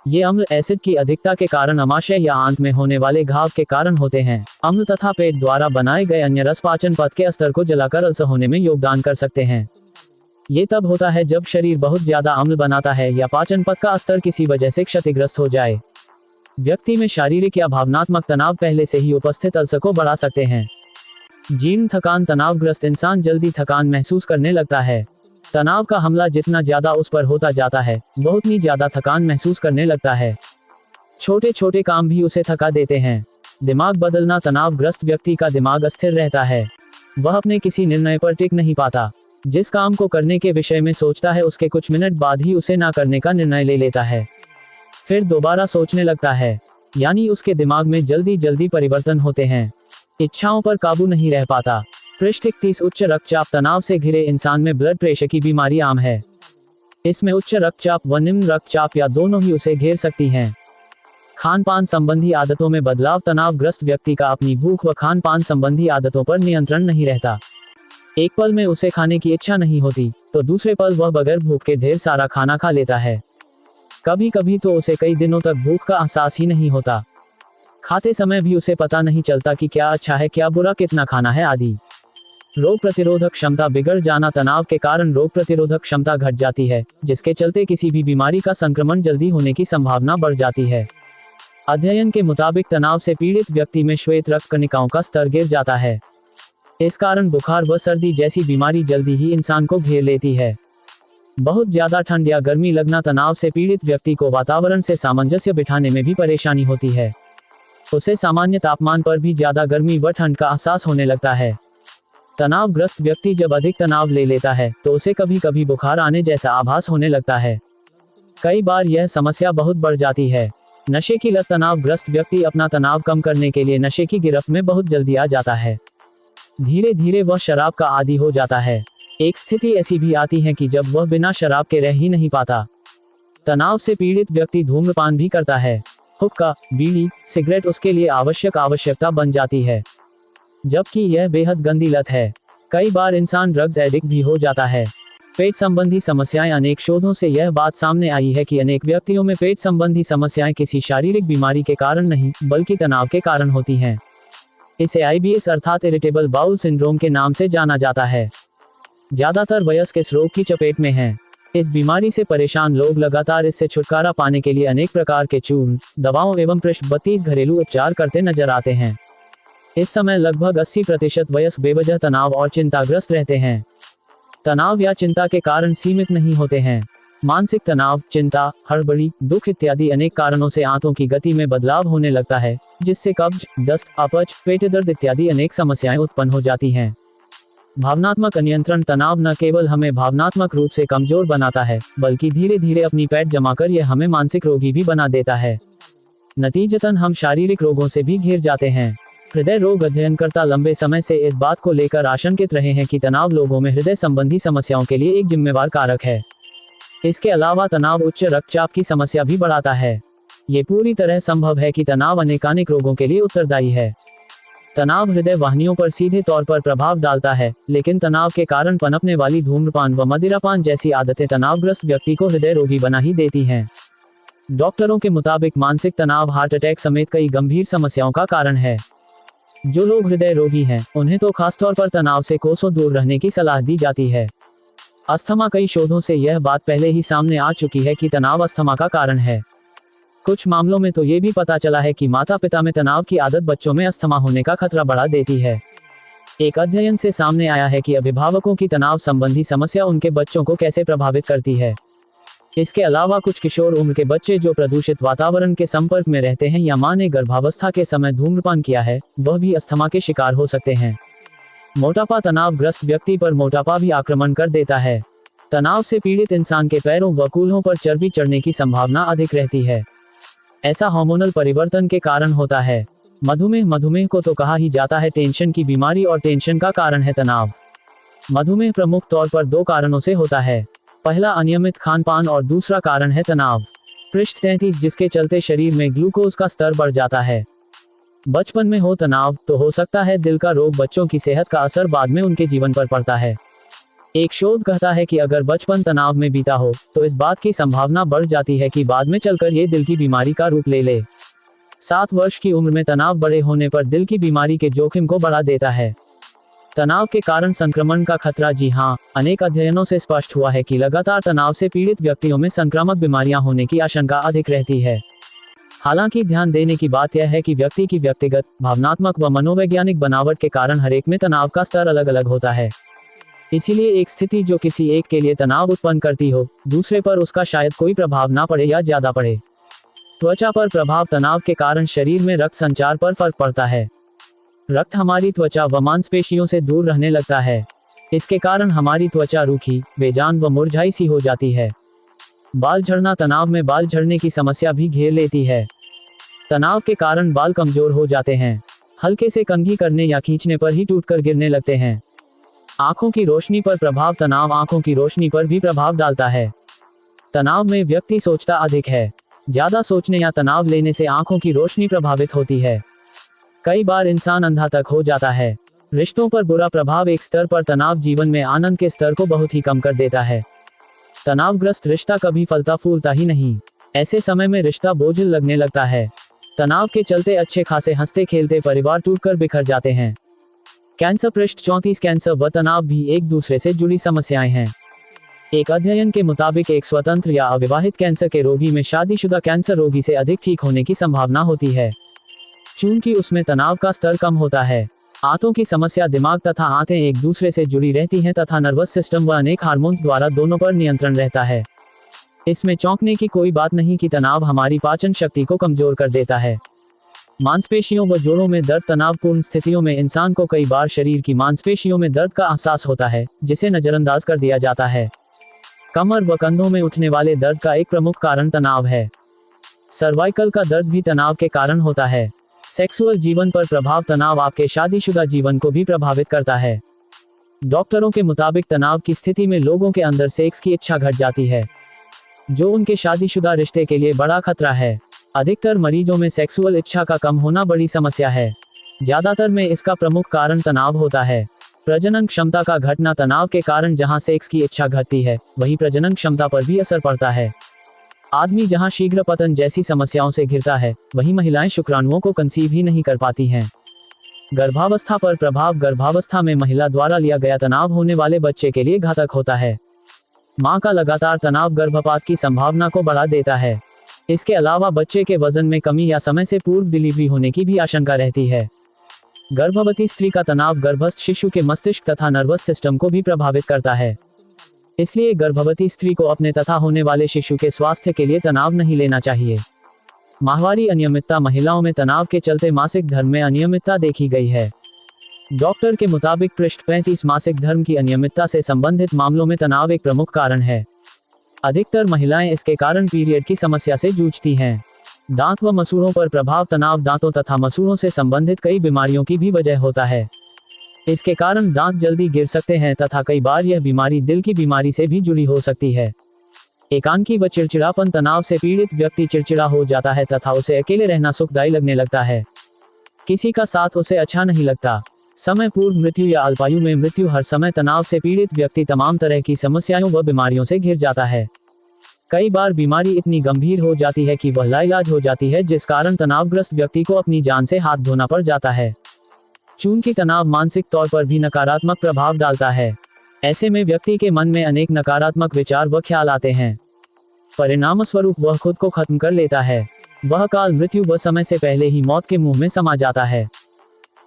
ये अम्ल एसिड की अधिकता के कारण अमाशय या आंत में होने वाले घाव के कारण होते हैं। अम्ल तथा पेट द्वारा बनाए गए अन्य रस पाचन पथ के स्तर को जलाकर अल्सर होने में योगदान कर सकते हैं। ये तब होता है जब शरीर बहुत ज्यादा अम्ल बनाता है या पाचन पथ का स्तर किसी वजह से क्षतिग्रस्त हो जाए। व्यक्ति में शारीरिक या भावनात्मक तनाव पहले से ही उपस्थित अल्सर को बढ़ा सकते हैं। जीर्ण थकान, तनावग्रस्त इंसान जल्दी थकान महसूस करने लगता है। तनाव का हमला जितना ज्यादा उस पर होता जाता है, वह उतनी ज्यादा थकान महसूस करने लगता है। छोटे छोटे काम भी उसे थका देते हैं। दिमाग बदलना, तनावग्रस्त व्यक्ति का दिमाग अस्थिर रहता है। वह अपने किसी निर्णय पर टिक नहीं पाता। जिस काम को करने के विषय में सोचता है, उसके कुछ मिनट बाद ही उसे ना करने का निर्णय ले लेता है, फिर दोबारा सोचने लगता है। यानी उसके दिमाग में जल्दी जल्दी परिवर्तन होते हैं। इच्छाओं पर काबू नहीं रह पाता। पृष्ठ 31 उच्च रक्तचाप, तनाव से घिरे इंसान में ब्लड प्रेशर की बीमारी आम है। इसमें उच्च रक्तचाप व निम्न रक्तचाप या दोनों ही उसे घेर सकती हैं। खान पान संबंधी आदतों में बदलाव, तनावग्रस्त व्यक्ति का अपनी भूख व खान पान संबंधी आदतों पर नियंत्रण नहीं रहता। एक पल में उसे खाने की इच्छा नहीं होती, तो दूसरे पल वह बगैर भूख के ढेर सारा खाना खा लेता है। कभी कभी तो उसे कई दिनों तक भूख का एहसास ही नहीं होता। खाते समय भी उसे पता नहीं चलता कि क्या अच्छा है, क्या बुरा, कितना खाना है आदि। रोग प्रतिरोधक क्षमता बिगड़ जाना, तनाव के कारण रोग प्रतिरोधक क्षमता घट जाती है, जिसके चलते किसी भी बीमारी का संक्रमण जल्दी होने की संभावना बढ़ जाती है। अध्ययन के मुताबिक तनाव से पीड़ित व्यक्ति में श्वेत रक्त कणिकाओं का स्तर गिर जाता है। इस कारण बुखार व सर्दी जैसी बीमारी जल्दी ही इंसान को घेर लेती है। बहुत ज्यादा ठंड या गर्मी लगना, तनाव से पीड़ित व्यक्ति को वातावरण से सामंजस्य बिठाने में भी परेशानी होती है। उसे सामान्य तापमान पर भी ज्यादा गर्मी व ठंड का एहसास होने लगता है। तनावग्रस्त व्यक्ति जब अधिक तनाव ले लेता है, तो उसे कभी कभी बुखार आने जैसा आभास होने लगता है। कई बार यह समस्या बहुत बढ़ जाती है। नशे की लत, तनावग्रस्त व्यक्ति अपना तनाव कम करने के लिए नशे की गिरफ्त में बहुत जल्दी आ जाता है। धीरे धीरे वह शराब का आदी हो जाता है। एक स्थिति ऐसी भी आती है कि जब वह बिना शराब के रह ही नहीं पाता। तनाव से पीड़ित व्यक्ति धूम्रपान भी करता है। हुक्का, बीड़ी, सिगरेट उसके लिए आवश्यकता बन जाती है, जबकि यह बेहद गंदी लत है। कई बार इंसान ड्रग्स एडिक्ट भी हो जाता है। पेट संबंधी समस्याएं, अनेक शोधों से यह बात सामने आई है कि अनेक व्यक्तियों में पेट संबंधी समस्याएं किसी शारीरिक बीमारी के कारण नहीं, बल्कि तनाव के कारण होती हैं। इसे IBS अर्थात इरिटेबल बाउल सिंड्रोम के नाम से जाना जाता है। ज्यादातर वयस्क इस रोग की चपेट में हैं। इस बीमारी से परेशान लोग लगातार इससे छुटकारा पाने के लिए अनेक प्रकार के चूर्ण, दवाओं एवं पृष्ठ 32 घरेलू उपचार करते नजर आते हैं। इस समय लगभग 80% वयस्क बेवजह तनाव और चिंताग्रस्त रहते हैं। तनाव या चिंता के कारण सीमित नहीं होते हैं। मानसिक तनाव, चिंता, हड़बड़ी, दुख इत्यादि अनेक कारणों से आंतों की गति में बदलाव होने लगता है, जिससे कब्ज, दस्त, अपच, पेट दर्द इत्यादि अनेक समस्याएं उत्पन्न हो जाती हैं। भावनात्मक अनियंत्रण तनाव न केवल हमें भावनात्मक रूप से कमजोर बनाता है, बल्कि धीरे धीरे अपनी पैठ जमाकर यह हमें मानसिक रोगी भी बना देता है। नतीजतन हम शारीरिक रोगों से भी घिर जाते हैं। हृदय रोग अध्ययनकर्ता लंबे समय से इस बात को लेकर आशंकित रहे हैं कि तनाव लोगों में हृदय संबंधी समस्याओं के लिए एक जिम्मेवार कारक है। इसके अलावा तनाव उच्च रक्तचाप की समस्या भी बढ़ाता है। ये पूरी तरह संभव है कि तनाव अनेकानेक रोगों के लिए उत्तरदायी है। तनाव हृदय वाहिनियों पर सीधे तौर पर प्रभाव डालता है, लेकिन तनाव के कारण पनपने वाली धूम्रपान व मदिरापान जैसी आदतें तनावग्रस्त व्यक्ति को हृदय रोगी बना ही देती हैं। डॉक्टरों के मुताबिक मानसिक तनाव हार्ट अटैक समेत कई गंभीर समस्याओं का कारण है। जो लोग हृदय रोगी हैं, उन्हें तो खासतौर पर तनाव से कोसों दूर रहने की सलाह दी जाती है। अस्थमा, कई शोधों से यह बात पहले ही सामने आ चुकी है कि तनाव अस्थमा का कारण है। कुछ मामलों में तो ये भी पता चला है कि माता पिता में तनाव की आदत बच्चों में अस्थमा होने का खतरा बढ़ा देती है। एक अध्ययन से सामने आया है कि अभिभावकों की तनाव संबंधी समस्या उनके बच्चों को कैसे प्रभावित करती है। इसके अलावा कुछ किशोर उम्र के बच्चे जो प्रदूषित वातावरण के संपर्क में रहते हैं या मां ने गर्भावस्था के समय धूम्रपान किया है, वह भी अस्थमा के शिकार हो सकते हैं। मोटापा, तनावग्रस्त व्यक्ति पर मोटापा भी आक्रमण कर देता है। तनाव से पीड़ित इंसान के पैरों व कूल्हों पर चर्बी चढ़ने की संभावना अधिक रहती है। ऐसा हार्मोनल परिवर्तन के कारण होता है। मधुमेह को तो कहा ही जाता है टेंशन की बीमारी, और टेंशन का कारण है तनाव। मधुमेह प्रमुख तौर पर 2 कारणों से होता है। पहला अनियमित खानपान और दूसरा कारण है तनाव। पृष्ठ 33, जिसके चलते शरीर में ग्लूकोज का स्तर बढ़ जाता है। बचपन में हो तनाव तो हो सकता है दिल का रोग। बच्चों की सेहत का असर बाद में उनके जीवन पर पड़ता है। एक शोध कहता है कि अगर बचपन तनाव में बीता हो तो इस बात की संभावना बढ़ जाती है कि बाद में चलकर ये दिल की बीमारी का रूप ले ले। 7 वर्ष की उम्र में तनाव बड़े होने पर दिल की बीमारी के जोखिम को बढ़ा देता है। तनाव के कारण संक्रमण का खतरा, जी हाँ, अनेक अध्ययनों से स्पष्ट हुआ है कि लगातार तनाव से पीड़ित व्यक्तियों में संक्रामक बीमारियां होने की आशंका अधिक रहती है। हालांकि ध्यान देने की बात यह है कि व्यक्ति की व्यक्तिगत, भावनात्मक व मनोवैज्ञानिक बनावट के कारण हर एक में तनाव का स्तर अलग अलग होता है। इसीलिए एक स्थिति जो किसी एक के लिए तनाव उत्पन्न करती हो, दूसरे पर उसका शायद कोई प्रभाव ना पड़े या ज्यादा पड़े। त्वचा पर प्रभाव, तनाव के कारण शरीर में रक्त संचार पर फर्क पड़ता है। रक्त हमारी त्वचा व मांसपेशियों से दूर रहने लगता है। इसके कारण हमारी त्वचा रूखी, बेजान व मुरझाई सी हो जाती है। बाल झड़ना, तनाव में बाल झड़ने की समस्या भी घेर लेती है। तनाव के कारण बाल कमजोर हो जाते हैं। हल्के से कंघी करने या खींचने पर ही टूटकर गिरने लगते हैं। आंखों की रोशनी पर प्रभाव, तनाव आंखों की रोशनी पर भी प्रभाव डालता है। तनाव में व्यक्ति सोचता अधिक है। ज्यादा सोचने या तनाव लेने से आंखों की रोशनी प्रभावित होती है। कई बार इंसान अंधा तक हो जाता है। रिश्तों पर बुरा प्रभाव, एक स्तर पर तनाव जीवन में आनंद के स्तर को बहुत ही कम कर देता है। तनावग्रस्त रिश्ता कभी फलता फूलता ही नहीं। ऐसे समय में रिश्ता बोझिल लगने लगता है। तनाव के चलते अच्छे खासे हंसते खेलते परिवार टूटकर बिखर जाते हैं। कैंसर, पृष्ठ 34, कैंसर व तनाव भी एक दूसरे से जुड़ी समस्याएं हैं। एक अध्ययन के मुताबिक एक स्वतंत्र या अविवाहित कैंसर के रोगी में शादीशुदा कैंसर रोगी से अधिक ठीक होने की संभावना होती है, चूंकि उसमें तनाव का स्तर कम होता है। आंतों की समस्या, दिमाग तथा आंतें एक दूसरे से जुड़ी रहती हैं तथा नर्वस सिस्टम व अनेक हार्मोन्स द्वारा दोनों पर नियंत्रण रहता है। इसमें चौंकने की कोई बात नहीं कि तनाव हमारी पाचन शक्ति को कमजोर कर देता है। मांसपेशियों व जोड़ों में दर्द, तनावपूर्ण स्थितियों में इंसान को कई बार शरीर की मांसपेशियों में दर्द का एहसास होता है, जिसे नजरअंदाज कर दिया जाता है। कमर व कंधों में उठने वाले दर्द का एक प्रमुख कारण तनाव है। सर्वाइकल का दर्द भी तनाव के कारण होता है। सेक्सुअल जीवन पर प्रभाव, तनाव आपके शादीशुदा जीवन को भी प्रभावित करता है। डॉक्टरों के मुताबिक तनाव की स्थिति में लोगों के अंदर सेक्स की इच्छा घट जाती है, जो उनके शादीशुदा रिश्ते के लिए बड़ा खतरा है। अधिकतर मरीजों में सेक्सुअल इच्छा का कम होना बड़ी समस्या है। ज्यादातर में इसका प्रमुख कारण तनाव होता है। प्रजनन क्षमता का घटना, तनाव के कारण जहां सेक्स की इच्छा घटती है, वहीं प्रजनन क्षमता पर भी असर पड़ता है। आदमी जहां शीघ्र पतन जैसी समस्याओं से घिरता है, वहीं महिलाएं शुक्राणुओं को कंसीव ही नहीं कर पाती हैं। गर्भावस्था पर प्रभाव, गर्भावस्था में महिला द्वारा लिया गया तनाव होने वाले बच्चे के लिए घातक होता है। मां का लगातार तनाव गर्भपात की संभावना को बढ़ा देता है। इसके अलावा बच्चे के वजन में कमी या समय से पूर्व डिलीवरी होने की भी आशंका रहती है। गर्भवती स्त्री का तनाव गर्भस्थ शिशु के मस्तिष्क तथा नर्वस सिस्टम को भी प्रभावित करता है। इसलिए गर्भवती स्त्री को अपने तथा होने वाले शिशु के स्वास्थ्य के लिए तनाव नहीं लेना चाहिए। माहवारी अनियमितता। महिलाओं में तनाव के चलते मासिक धर्म में अनियमितता देखी गई है। डॉक्टर के मुताबिक पृष्ठ 35 मासिक धर्म की अनियमितता से संबंधित मामलों में तनाव एक प्रमुख कारण है। अधिकतर महिलाएं इसके कारण पीरियड की समस्या से जूझती हैं। दांत व मसूड़ों पर प्रभाव। तनाव दांतों तथा मसूड़ों से संबंधित कई बीमारियों की भी वजह होता है। इसके कारण दांत जल्दी गिर सकते हैं तथा कई बार यह बीमारी दिल की बीमारी से भी जुड़ी हो सकती है। एकांकी व चिड़चिड़ापन। तनाव से पीड़ित व्यक्ति चिड़चिड़ा हो जाता है तथा उसे अकेले रहना सुखदायी लगने लगता है। किसी का साथ उसे अच्छा नहीं लगता। समय पूर्व मृत्यु या अल्पायु में मृत्यु। हर समय तनाव से पीड़ित व्यक्ति तमाम तरह की समस्याओं व बीमारियों से घिर जाता है। कई बार बीमारी इतनी गंभीर हो जाती है कि वह लाइलाज हो जाती है, जिस कारण तनावग्रस्त व्यक्ति को अपनी जान से हाथ धोना पड़ जाता है। चूंकि तनाव मानसिक तौर पर भी नकारात्मक प्रभाव डालता है, ऐसे में व्यक्ति के मन में अनेक नकारात्मक विचार व ख्याल आते हैं। परिणामस्वरूप वह खुद को खत्म कर लेता है। वह काल मृत्यु व समय से पहले ही मौत के मुंह में समा जाता है।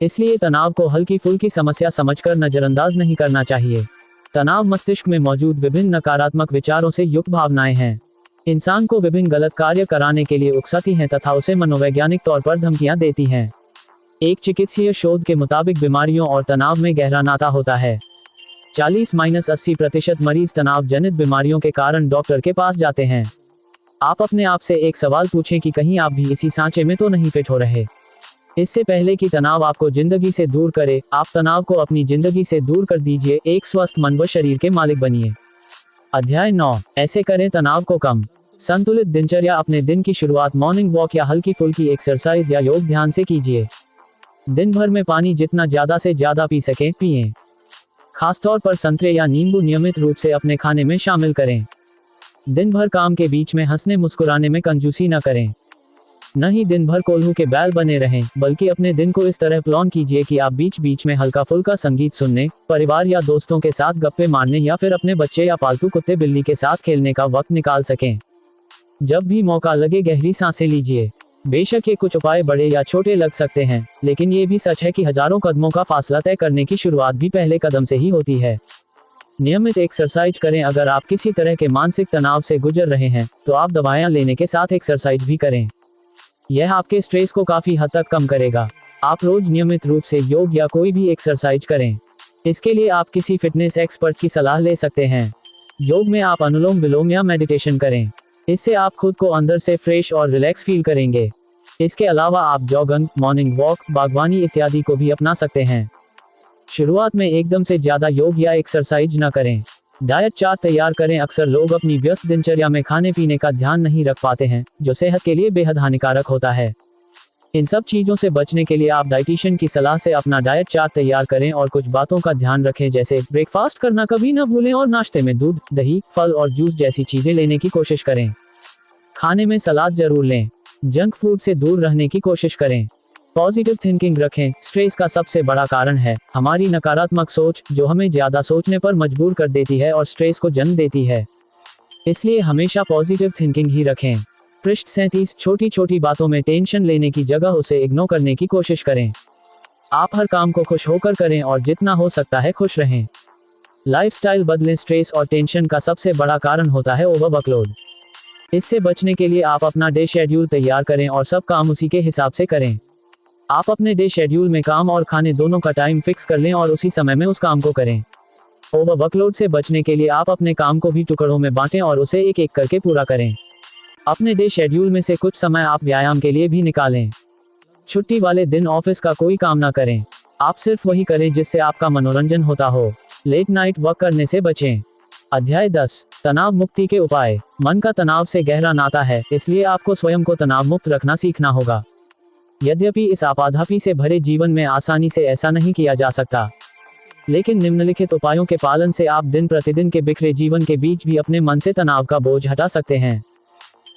इसलिए तनाव को हल्की फुल्की समस्या समझकर नजरअंदाज नहीं करना चाहिए। तनाव मस्तिष्क में मौजूद विभिन्न नकारात्मक विचारों से युक्त भावनाएं हैं। इंसान को विभिन्न गलत कार्य कराने के लिए उकसाती हैं तथा उसे मनोवैज्ञानिक तौर पर धमकियां देती हैं। एक चिकित्सीय शोध के मुताबिक बीमारियों और तनाव में गहरा नाता होता है। 40-80% मरीज तनाव जनित बीमारियों के कारण डॉक्टर के पास जाते हैं। आप अपने आप से एक सवाल पूछें कि कहीं आप भी इसी सांचे में तो नहीं फिट हो रहे। इससे पहले कि तनाव आपको जिंदगी से दूर करे, आप तनाव को अपनी जिंदगी से दूर कर दीजिए। एक स्वस्थ मन व शरीर के मालिक बनिए। अध्याय 9। ऐसे करें तनाव को कम। संतुलित दिनचर्या। अपने दिन की शुरुआत मॉर्निंग वॉक या हल्की फुल्की एक्सरसाइज या योग ध्यान से कीजिए। दिन भर में पानी जितना ज्यादा से ज्यादा पी सकें पिएं। खासतौर पर संतरे या नींबू नियमित रूप से अपने खाने में शामिल करें। दिन भर काम के बीच में हंसने मुस्कुराने में कंजूसी न करें। न ही दिन भर कोल्हू के बैल बने रहें, बल्कि अपने दिन को इस तरह प्लान कीजिए कि आप बीच बीच में हल्का फुल्का संगीत सुनने, परिवार या दोस्तों के साथ गप्पे मारने या फिर अपने बच्चे या पालतू कुत्ते बिल्ली के साथ खेलने का वक्त निकाल सकें। जब भी मौका लगे गहरी सांसें लीजिए। बेशक ये कुछ उपाय बड़े या छोटे लग सकते हैं, लेकिन ये भी सच है कि हजारों कदमों का फासला तय करने की शुरुआत भी पहले कदम से ही होती है। नियमित एक्सरसाइज करें। अगर आप किसी तरह के मानसिक तनाव से गुजर रहे हैं, तो आप दवाएं लेने के साथ एक्सरसाइज भी करें। यह आपके स्ट्रेस को काफी हद तक कम करेगा। आप रोज नियमित रूप से योग या कोई भी एक्सरसाइज करें। इसके लिए आप किसी फिटनेस एक्सपर्ट की सलाह ले सकते हैं। योग में आप अनुलोम विलोम या मेडिटेशन करें। इससे आप खुद को अंदर से फ्रेश और रिलैक्स फील करेंगे। इसके अलावा आप जॉगिंग, मॉर्निंग वॉक, बागवानी इत्यादि को भी अपना सकते हैं। शुरुआत में एकदम से ज्यादा योग या एक्सरसाइज न करें। डाइट चार्ट तैयार करें। अक्सर लोग अपनी व्यस्त दिनचर्या में खाने पीने का ध्यान नहीं रख पाते हैं, जो सेहत के लिए बेहद हानिकारक होता है। इन सब चीजों से बचने के लिए आप डाइटिशियन की सलाह से अपना डाइट चार्ट तैयार करें और कुछ बातों का ध्यान रखें, जैसे ब्रेकफास्ट करना कभी न भूलें और नाश्ते में दूध, दही, फल और जूस जैसी चीजें लेने की कोशिश करें। खाने में सलाद जरूर लें। जंक फूड से दूर रहने की कोशिश करें। पॉजिटिव थिंकिंग रखें। स्ट्रेस का सबसे बड़ा कारण है हमारी नकारात्मक सोच, जो हमें ज्यादा सोचने पर मजबूर कर देती है और स्ट्रेस को जन्म देती है। इसलिए हमेशा पॉजिटिव थिंकिंग ही रखें। पृष्ठ 37। छोटी छोटी बातों में टेंशन लेने की जगह उसे इग्नोर करने की कोशिश करें। आप हर काम को खुश होकर करें और जितना हो सकता है खुश रहें। लाइफस्टाइल बदलें। स्ट्रेस और टेंशन का सबसे बड़ा कारण होता है ओवर वर्कलोड। इससे बचने के लिए आप अपना डे शेड्यूल तैयार करें और सब काम उसी के हिसाब से करें। आप अपने डे शेड्यूल में काम और खाने दोनों का टाइम फिक्स कर लें और उसी समय में उस काम को करें। ओवर वर्कलोड से बचने के लिए आप अपने काम को भी टुकड़ों में बांटें और उसे एक एक करके पूरा करें। अपने डे शेड्यूल में से कुछ समय आप व्यायाम के लिए भी निकालें। छुट्टी वाले दिन ऑफिस का कोई काम ना करें। आप सिर्फ वही करें जिससे आपका मनोरंजन होता हो। लेट नाइट वर्क करने से बचें। अध्याय 10। तनाव मुक्ति के उपाय। मन का तनाव से गहरा नाता है, इसलिए आपको स्वयं को तनाव मुक्त रखना सीखना होगा। यद्यपि इस आपाधापी से भरे जीवन में आसानी से ऐसा नहीं किया जा सकता, लेकिन निम्नलिखित उपायों के पालन से आप दिन प्रतिदिन के बिखरे जीवन के बीच भी अपने मन से तनाव का बोझ हटा सकते हैं।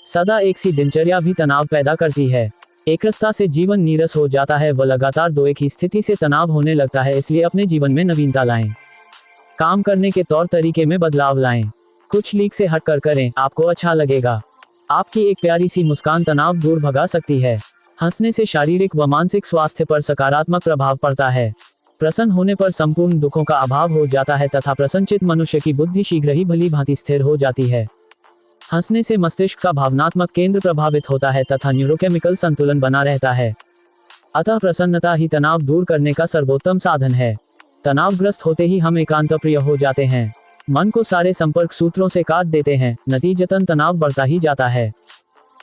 सदा एक सी दिनचर्या भी तनाव पैदा करती है। एकरसता से जीवन नीरस हो जाता है व लगातार दो एक ही स्थिति से तनाव होने लगता है। इसलिए अपने जीवन में नवीनता लाएं। काम करने के तौर तरीके में बदलाव लाएं। कुछ लीक से हटकर करें, आपको अच्छा लगेगा। आपकी एक प्यारी सी मुस्कान तनाव दूर भगा सकती है। हंसने से शारीरिक व मानसिक स्वास्थ्य पर सकारात्मक प्रभाव पड़ता है। प्रसन्न होने पर संपूर्ण दुखों का अभाव हो जाता है तथा प्रसन्नचित्त मनुष्य की बुद्धि शीघ्र ही भली भांति स्थिर हो जाती है। हंसने से मस्तिष्क का भावनात्मक केंद्र प्रभावित होता है तथा न्यूरोकेमिकल संतुलन बना रहता है। अतः प्रसन्नता ही तनाव दूर करने का सर्वोत्तम साधन है। तनावग्रस्त होते ही हम एकांतप्रिय हो जाते हैं, मन को सारे संपर्क सूत्रों से काट देते हैं, नतीजतन तनाव बढ़ता ही जाता है।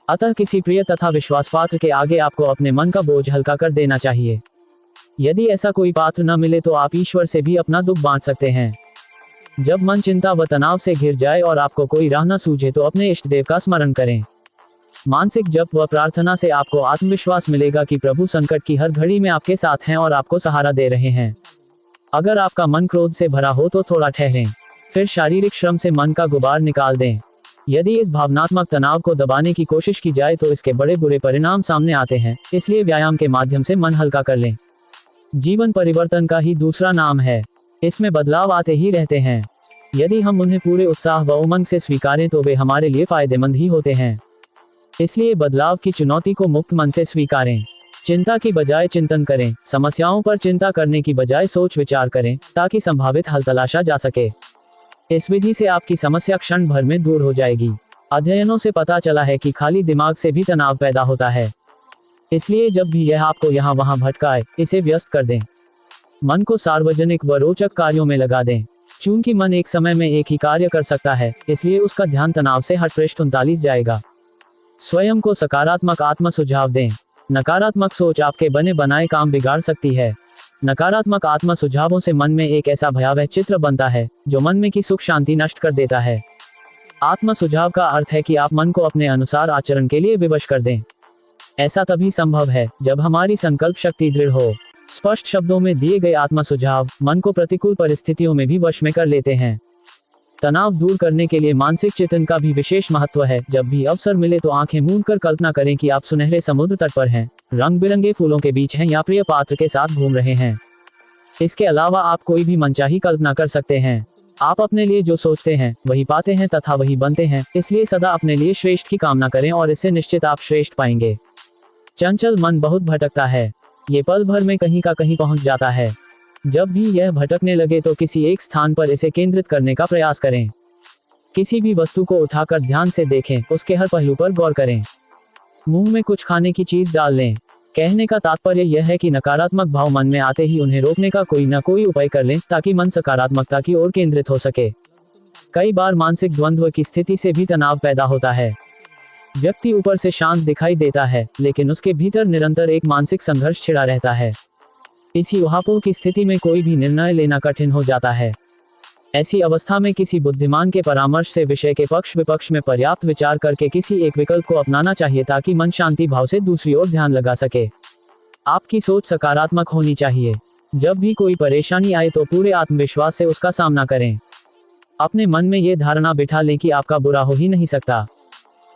अतः किसी प्रिय तथा विश्वासपात्र के आगे आपको अपने मन का बोझ हल्का कर देना चाहिए। यदि ऐसा कोई पात्र न मिले तो आप ईश्वर से भी अपना दुख बांट सकते हैं। जब मन चिंता व तनाव से घिर जाए और आपको कोई राह न सूझे तो अपने इष्ट देव का स्मरण करें। मानसिक जप व प्रार्थना से आपको आत्मविश्वास मिलेगा कि प्रभु संकट की हर घड़ी में आपके साथ हैं और आपको सहारा दे रहे हैं। अगर आपका मन क्रोध से भरा हो तो थोड़ा ठहरें, फिर शारीरिक श्रम से मन का गुबार निकाल दें। यदि इस भावनात्मक तनाव को दबाने की कोशिश की जाए तो इसके बड़े बुरे परिणाम सामने आते हैं, इसलिए व्यायाम के माध्यम से मन हल्का कर लें। जीवन परिवर्तन का ही दूसरा नाम है, इसमें बदलाव आते ही रहते हैं। यदि हम उन्हें पूरे उत्साह व उमंग से स्वीकारें तो वे हमारे लिए फायदेमंद ही होते हैं। इसलिए बदलाव की चुनौती को मुक्त मन से स्वीकारें। चिंता की बजाय चिंतन करें, समस्याओं पर चिंता करने की बजाय सोच विचार करें ताकि संभावित हल तलाशा जा सके। इस विधि से आपकी समस्या क्षण भर में दूर हो जाएगी। अध्ययनों से पता चला है कि खाली दिमाग से भी तनाव पैदा होता है। इसलिए जब भी यह आपको यहाँ वहाँ भटकाए, इसे व्यस्त कर दें। मन को सार्वजनिक व रोचक कार्यों में लगा दें। चूंकि मन एक समय में एक ही कार्य कर सकता है, इसलिए उसका ध्यान तनाव से हट पृष्ठ 39 जाएगा। स्वयं को सकारात्मक आत्म सुझाव दें। नकारात्मक सोच आपके बने बनाए काम बिगाड़ सकती है। नकारात्मक आत्म सुझावों से मन में एक ऐसा भयावह चित्र बनता है जो मन में की सुख शांति नष्ट कर देता है। आत्म सुझाव का अर्थ है कि आप मन को अपने अनुसार आचरण के लिए विवश कर दें। ऐसा तभी संभव है जब हमारी संकल्प शक्ति दृढ़ हो। स्पष्ट शब्दों में दिए गए आत्म सुझाव मन को प्रतिकूल परिस्थितियों में भी वश में कर लेते हैं। तनाव दूर करने के लिए मानसिक चिंतन का भी विशेष महत्व है। जब भी अवसर मिले तो आंखें मूंद कर कल्पना करें कि आप सुनहरे समुद्र तट पर हैं, रंग बिरंगे फूलों के बीच हैं या प्रिय पात्र के साथ घूम रहे हैं। इसके अलावा आप कोई भी मनचाही कल्पना कर सकते हैं। आप अपने लिए जो सोचते हैं वही पाते हैं तथा वही बनते हैं। इसलिए सदा अपने लिए श्रेष्ठ की कामना करें और इससे निश्चित आप श्रेष्ठ पाएंगे। चंचल मन बहुत भटकता है, ये पल भर में कहीं का कहीं पहुंच जाता है। जब भी यह भटकने लगे तो किसी एक स्थान पर इसे केंद्रित करने का प्रयास करें। किसी भी वस्तु को उठाकर ध्यान से देखें, उसके हर पहलू पर गौर करें। मुंह में कुछ खाने की चीज डाल लें। कहने का तात्पर्य यह है कि नकारात्मक भाव मन में आते ही उन्हें रोकने का कोई न कोई उपाय कर लें ताकि मन सकारात्मकता की ओर केंद्रित हो सके। कई बार मानसिक द्वंद्व की स्थिति से भी तनाव पैदा होता है। व्यक्ति ऊपर से शांत दिखाई देता है, लेकिन उसके भीतर निरंतर एक मानसिक संघर्ष छिड़ा रहता है। इसी ऊहापोह की स्थिति में कोई भी निर्णय लेना कठिन हो जाता है। ऐसी अवस्था में किसी बुद्धिमान के परामर्श से विषय के पक्ष विपक्ष में पर्याप्त विचार करके किसी एक विकल्प को अपनाना चाहिए ताकि मन शांति भाव से दूसरी ओर ध्यान लगा सके। आपकी सोच सकारात्मक होनी चाहिए। जब भी कोई परेशानी आए तो पूरे आत्मविश्वास से उसका सामना करें। अपने मन में ये धारणा बिठा लें कि आपका बुरा हो ही नहीं सकता।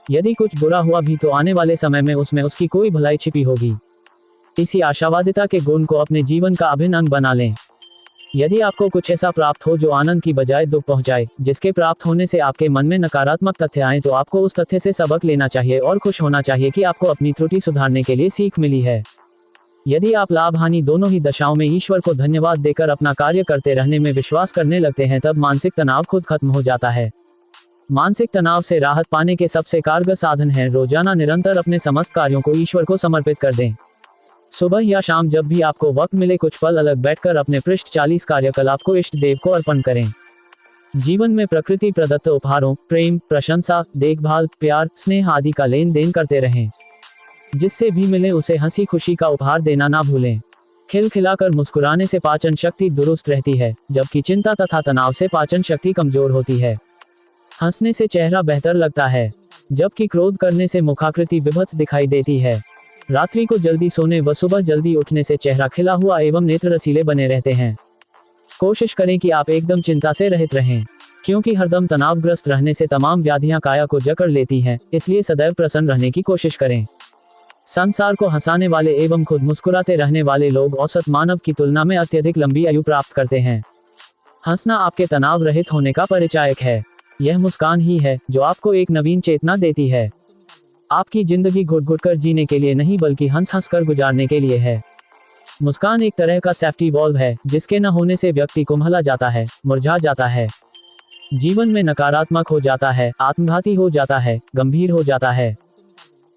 यदि कुछ बुरा हुआ भी तो आने वाले समय में उसमें उसकी कोई भलाई छिपी होगी। इसी आशावादिता के गुण को अपने जीवन का अभिन्न अंग बना लें। यदि आपको कुछ ऐसा प्राप्त हो जो आनंद की बजाय दुख पहुंचाए, जिसके प्राप्त होने से आपके मन में नकारात्मक तथ्य आए, तो आपको उस तथ्य से सबक लेना चाहिए और खुश होना चाहिए कि आपको अपनी त्रुटि सुधारने के लिए सीख मिली है। यदि आप लाभ हानि दोनों ही दशाओं में ईश्वर को धन्यवाद देकर अपना कार्य करते रहने में विश्वास करने लगते हैं, तब मानसिक तनाव खुद खत्म हो जाता है। मानसिक तनाव से राहत पाने के सबसे कारगर साधन है रोजाना निरंतर अपने समस्त कार्यों को ईश्वर को समर्पित कर दें। सुबह या शाम जब भी आपको वक्त मिले कुछ पल अलग बैठकर अपने पृष्ठ 40 कार्यकलाप को इष्ट देव को अर्पण करें। जीवन में प्रकृति प्रदत्त उपहारों, प्रेम, प्रशंसा, देखभाल, प्यार, स्नेह आदि का लेन देन करते रहें। जिससे भी मिले उसे हंसी खुशी का उपहार देना ना भूलें। खिलखिलाकर मुस्कुराने से पाचन शक्ति दुरुस्त रहती है, जबकि चिंता तथा तनाव से पाचन शक्ति कमजोर होती है। हंसने से चेहरा बेहतर लगता है, जबकि क्रोध करने से मुखाकृति विभत्स दिखाई देती है। रात्रि को जल्दी सोने व सुबह जल्दी उठने से चेहरा खिला हुआ एवं नेत्र रसीले बने रहते हैं। कोशिश करें कि आप एकदम चिंता से रहित रहें, क्योंकि हरदम तनावग्रस्त रहने से तमाम व्याधियां काया को जकड़ लेती हैं। इसलिए सदैव प्रसन्न रहने की कोशिश करें। संसार को हंसाने वाले एवं खुद मुस्कुराते रहने वाले लोग औसत मानव की तुलना में अत्यधिक लंबी आयु प्राप्त करते हैं। हंसना आपके तनाव रहित होने का परिचायक है। यह मुस्कान ही है जो आपको एक नवीन चेतना देती है। आपकी जिंदगी घुट घुट कर जीने के लिए नहीं बल्कि हंस हंस कर गुजारने के लिए है। मुस्कान एक तरह का सेफ्टी वॉल्व है जिसके न होने से व्यक्ति कुम्हला जाता है, मुरझा जाता है, जीवन में नकारात्मक हो जाता है, आत्मघाती हो जाता है, गंभीर हो जाता है।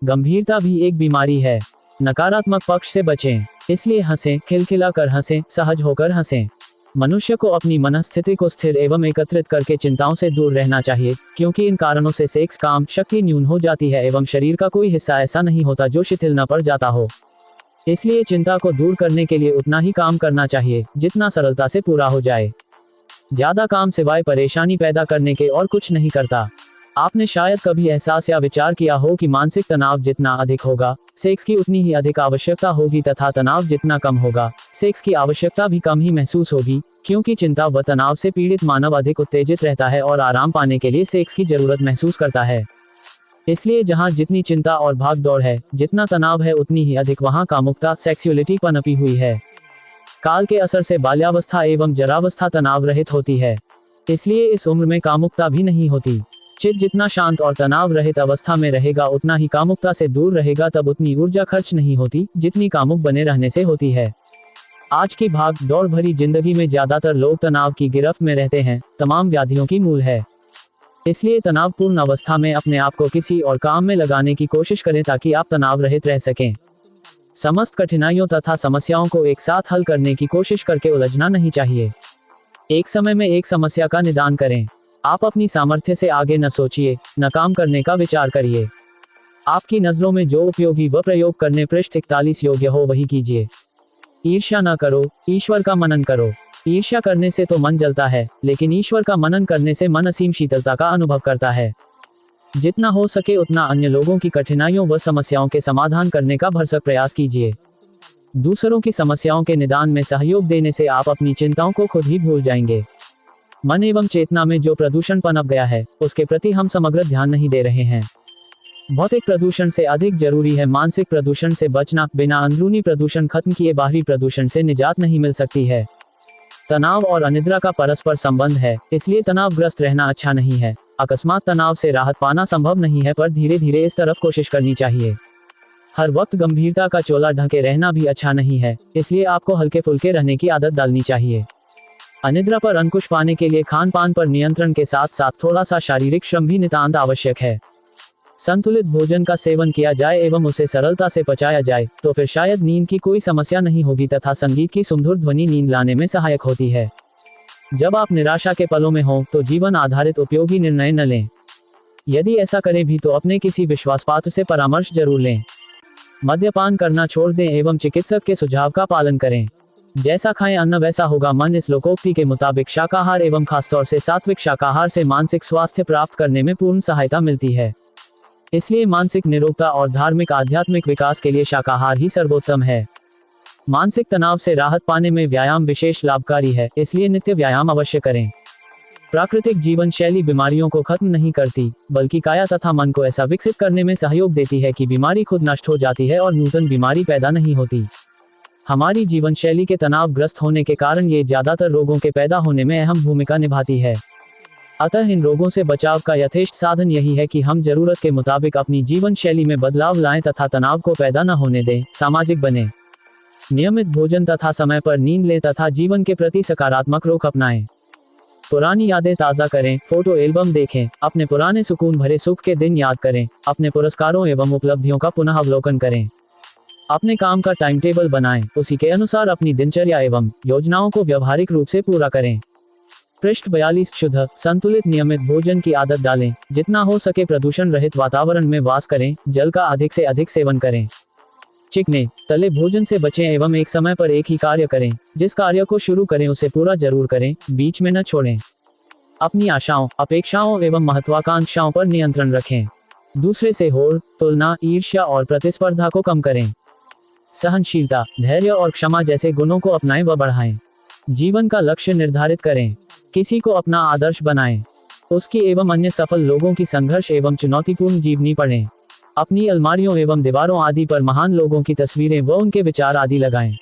गंभीरता भी एक बीमारी है। नकारात्मक पक्ष से बचें, इसलिए हंसें, खिलखिला कर हंसें, सहज होकर हंसें। मनुष्य को अपनी मनस्थिति को स्थिर एवं एकत्रित करके चिंताओं से दूर रहना चाहिए, क्योंकि इन कारणों से सेक्स काम शक्ति न्यून हो जाती है एवं शरीर का कोई हिस्सा ऐसा नहीं होता जो शिथिल न पड़ जाता हो। इसलिए चिंता को दूर करने के लिए उतना ही काम करना चाहिए जितना सरलता से पूरा हो जाए। ज्यादा काम सिवाय परेशानी पैदा करने के और कुछ नहीं करता। आपने शायद कभी एहसास या विचार किया हो कि मानसिक तनाव जितना अधिक होगा, सेक्स की उतनी ही अधिक आवश्यकता होगी तथा तनाव जितना कम होगा, सेक्स की आवश्यकता भी कम ही महसूस होगी, क्योंकि चिंता व तनाव से पीड़ित मानव अधिक उत्तेजित रहता है और आराम पाने के लिए सेक्स की जरूरत महसूस करता है। इसलिए जहां जितनी चिंता और भाग दौड़ है, जितना तनाव है, उतनी ही अधिक वहां कामुकता, सेक्सुअलिटी पनपी हुई है। काल के असर से बाल्यावस्था एवं जरावस्था तनाव रहित होती है, इसलिए इस उम्र में कामुकता भी नहीं होती। चित्त जितना शांत और तनाव रहित अवस्था में रहेगा उतना ही कामुकता से दूर रहेगा, तब उतनी ऊर्जा खर्च नहीं होती जितनी कामुक बने रहने से होती है। आज की भाग दौड़ भरी जिंदगी में ज्यादातर लोग तनाव की गिरफ्त में रहते हैं, तमाम व्याधियों की मूल है। इसलिए तनावपूर्ण अवस्था में अपने आप को किसी और काम में लगाने की कोशिश करें ताकि आप तनाव रहित रह सकें। समस्त कठिनाइयों तथा समस्याओं को एक साथ हल करने की कोशिश करके उलझना नहीं चाहिए। एक समय में एक समस्या का निदान करें। आप अपनी सामर्थ्य से आगे न सोचिए, न काम करने का विचार करिए। आपकी नजरों में जो उपयोगी व प्रयोग करने पृष्ठ 41 योग्य हो वही कीजिए। ईर्ष्या न करो, ईश्वर का मनन करो। ईर्ष्या करने से तो मन जलता है, लेकिन ईश्वर का मनन करने से मन असीम शीतलता का अनुभव करता है। जितना हो सके उतना अन्य लोगों की कठिनाइयों व समस्याओं के समाधान करने का भरसक प्रयास कीजिए। दूसरों की समस्याओं के निदान में सहयोग देने से आप अपनी चिंताओं को खुद ही भूल जाएंगे। मन एवं चेतना में जो प्रदूषण पनप गया है, उसके प्रति हम समग्र ध्यान नहीं दे रहे हैं। भौतिक प्रदूषण से अधिक जरूरी है मानसिक प्रदूषण से बचना। बिना अंदरूनी प्रदूषण खत्म किए बाहरी प्रदूषण से निजात नहीं मिल सकती है। तनाव और अनिद्रा का परस्पर संबंध है, इसलिए तनावग्रस्त रहना अच्छा नहीं है। अकस्मात तनाव से राहत पाना संभव नहीं है, पर धीरे धीरे इस तरफ कोशिश करनी चाहिए। हर वक्त गंभीरता का चोला ढके रहना भी अच्छा नहीं है, इसलिए आपको हल्के फुल्के रहने की आदत डालनी चाहिए। अनिद्रा पर अंकुश पाने के लिए खान पान पर नियंत्रण के साथ साथ थोड़ा सा शारीरिक श्रम भी नितांत आवश्यक है। संतुलित भोजन का सेवन किया जाए एवं उसे सरलता से पचाया जाए तो फिर शायद नींद की कोई समस्या नहीं होगी तथा संगीत की सुमधुर ध्वनि नींद लाने में सहायक होती है। जब आप निराशा के पलों में हों तो जीवन आधारित उपयोगी निर्णय न लें। यदि ऐसा करें भी तो अपने किसी विश्वासपात्र से परामर्श जरूर लें। मद्यपान करना छोड़ दें एवं चिकित्सक के सुझाव का पालन करें। जैसा खाएं अन्न वैसा होगा मन, इस लोकोक्ति के मुताबिक शाकाहार एवं खासतौर से सात्विक शाकाहार से मानसिक स्वास्थ्य प्राप्त करने में पूर्ण सहायता मिलती है। इसलिए मानसिक निरोगता और धार्मिक आध्यात्मिक विकास के लिए शाकाहार ही सर्वोत्तम है। मानसिक तनाव से राहत पाने में व्यायाम विशेष लाभकारी है, इसलिए नित्य व्यायाम अवश्य करें। प्राकृतिक जीवन शैली बीमारियों को खत्म नहीं करती, बल्कि काया तथा मन को ऐसा विकसित करने में सहयोग देती है कि बीमारी खुद नष्ट हो जाती है और नूतन बीमारी पैदा नहीं होती। हमारी जीवन शैली के तनावग्रस्त होने के कारण ये ज्यादातर रोगों के पैदा होने में अहम भूमिका निभाती है। अतः इन रोगों से बचाव का यथेष्ट साधन यही है कि हम जरूरत के मुताबिक अपनी जीवन शैली में बदलाव लाएं तथा तनाव को पैदा न होने दें। सामाजिक बने, नियमित भोजन तथा समय पर नींद लें तथा जीवन के प्रति सकारात्मक रुख अपनाएं। पुरानी यादें ताज़ा करें, फोटो एल्बम देखें, अपने पुराने सुकून भरे सुख के दिन याद करें, अपने पुरस्कारों एवं उपलब्धियों का पुनः अवलोकन करें। अपने काम का टाइम टेबल बनाएं, उसी के अनुसार अपनी दिनचर्या एवं योजनाओं को व्यवहारिक रूप से पूरा करें। पृष्ठ 42 शुद्ध संतुलित नियमित भोजन की आदत डालें। जितना हो सके प्रदूषण रहित वातावरण में वास करें। जल का अधिक से अधिक सेवन करें। चिकने तले भोजन से बचें एवं एक समय पर एक ही कार्य करें। जिस कार्य को शुरू करें उसे पूरा जरूर करें, बीच में न छोड़ें। अपनी आशाओं, अपेक्षाओं एवं महत्वाकांक्षाओं पर नियंत्रण रखें। दूसरे से होड़, तुलना, ईर्ष्या और प्रतिस्पर्धा को कम करें। सहनशीलता, धैर्य और क्षमा जैसे गुणों को अपनाएं व बढ़ाएं। जीवन का लक्ष्य निर्धारित करें। किसी को अपना आदर्श बनाएं। उसकी एवं अन्य सफल लोगों की संघर्ष एवं चुनौतीपूर्ण जीवनी पढ़ें। अपनी अलमारियों एवं दीवारों आदि पर महान लोगों की तस्वीरें व उनके विचार आदि लगाएं।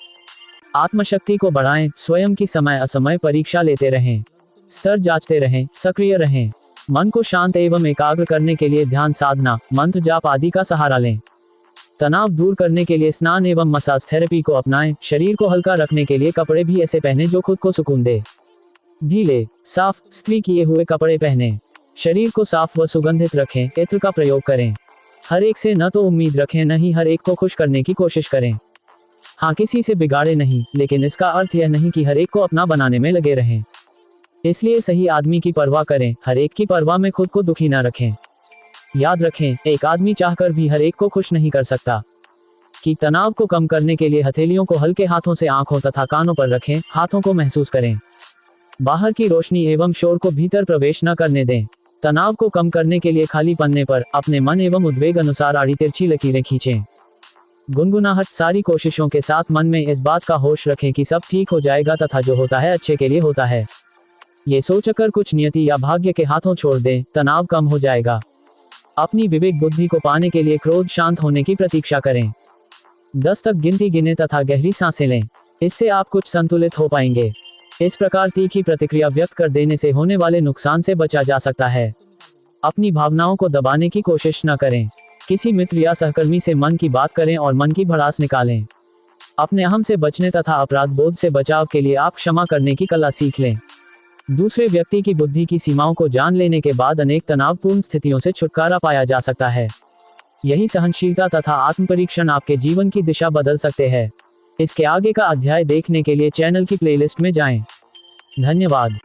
आत्मशक्ति को बढ़ाएं। स्वयं की समय असमय परीक्षा लेते रहें। स्तर जांचते रहें, सक्रिय रहें। मन को शांत एवं एकाग्र करने के लिए ध्यान साधना, मंत्र जाप आदि का सहारा लें। तनाव दूर करने के लिए स्नान एवं मसाज थेरेपी को अपनाएं। शरीर को हल्का रखने के लिए कपड़े भी ऐसे पहने जो खुद को सुकून दे। गीले, साफ, इस्त्री किए हुए कपड़े पहनें। शरीर को साफ व सुगंधित रखें। इत्र का प्रयोग करें। हर एक से न तो उम्मीद रखें, न ही हर एक को खुश करने की कोशिश करें। हाँ, किसी से बिगाड़े नहीं, लेकिन इसका अर्थ यह नहीं कि हर एक को अपना बनाने में लगे रहें। इसलिए सही आदमी की परवाह करें, हर एक की परवाह में खुद को दुखी न रखें। याद रखें, एक आदमी चाहकर भी हर एक को खुश नहीं कर सकता। कि तनाव को कम करने के लिए हथेलियों को हल्के हाथों से आंखों तथा कानों पर रखें। हाथों को महसूस करें। बाहर की रोशनी एवं शोर को भीतर प्रवेश न करने दें। तनाव को कम करने के लिए खाली पन्ने पर अपने मन एवं उद्वेग अनुसार आड़ी तिरछी लकीरें खींचें। गुनगुनाहट, सारी कोशिशों के साथ मन में इस बात का होश रखें कि सब ठीक हो जाएगा तथा जो होता है अच्छे के लिए होता है। ये सोचकर कुछ नियति या भाग्य के हाथों छोड़ दें, तनाव कम हो जाएगा। अपनी विवेक बुद्धि को पाने के लिए क्रोध शांत होने की प्रतीक्षा करें। 10 तक गिनती गिने तथा गहरी सांसें लें। इससे आप कुछ संतुलित हो पाएंगे। इस प्रकार तीखी प्रतिक्रिया व्यक्त कर देने से होने वाले नुकसान से बचा जा सकता है। अपनी भावनाओं को दबाने की कोशिश न करें। किसी मित्र या सहकर्मी से मन की बात करें और मन की भड़ास निकालें। अपने अहम से बचने तथा अपराध बोध से बचाव के लिए आप क्षमा करने की कला सीख लें। दूसरे व्यक्ति की बुद्धि की सीमाओं को जान लेने के बाद अनेक तनावपूर्ण स्थितियों से छुटकारा पाया जा सकता है। यही सहनशीलता तथा आत्मपरीक्षण आपके जीवन की दिशा बदल सकते हैं। इसके आगे का अध्याय देखने के लिए चैनल की प्लेलिस्ट में जाएं। धन्यवाद।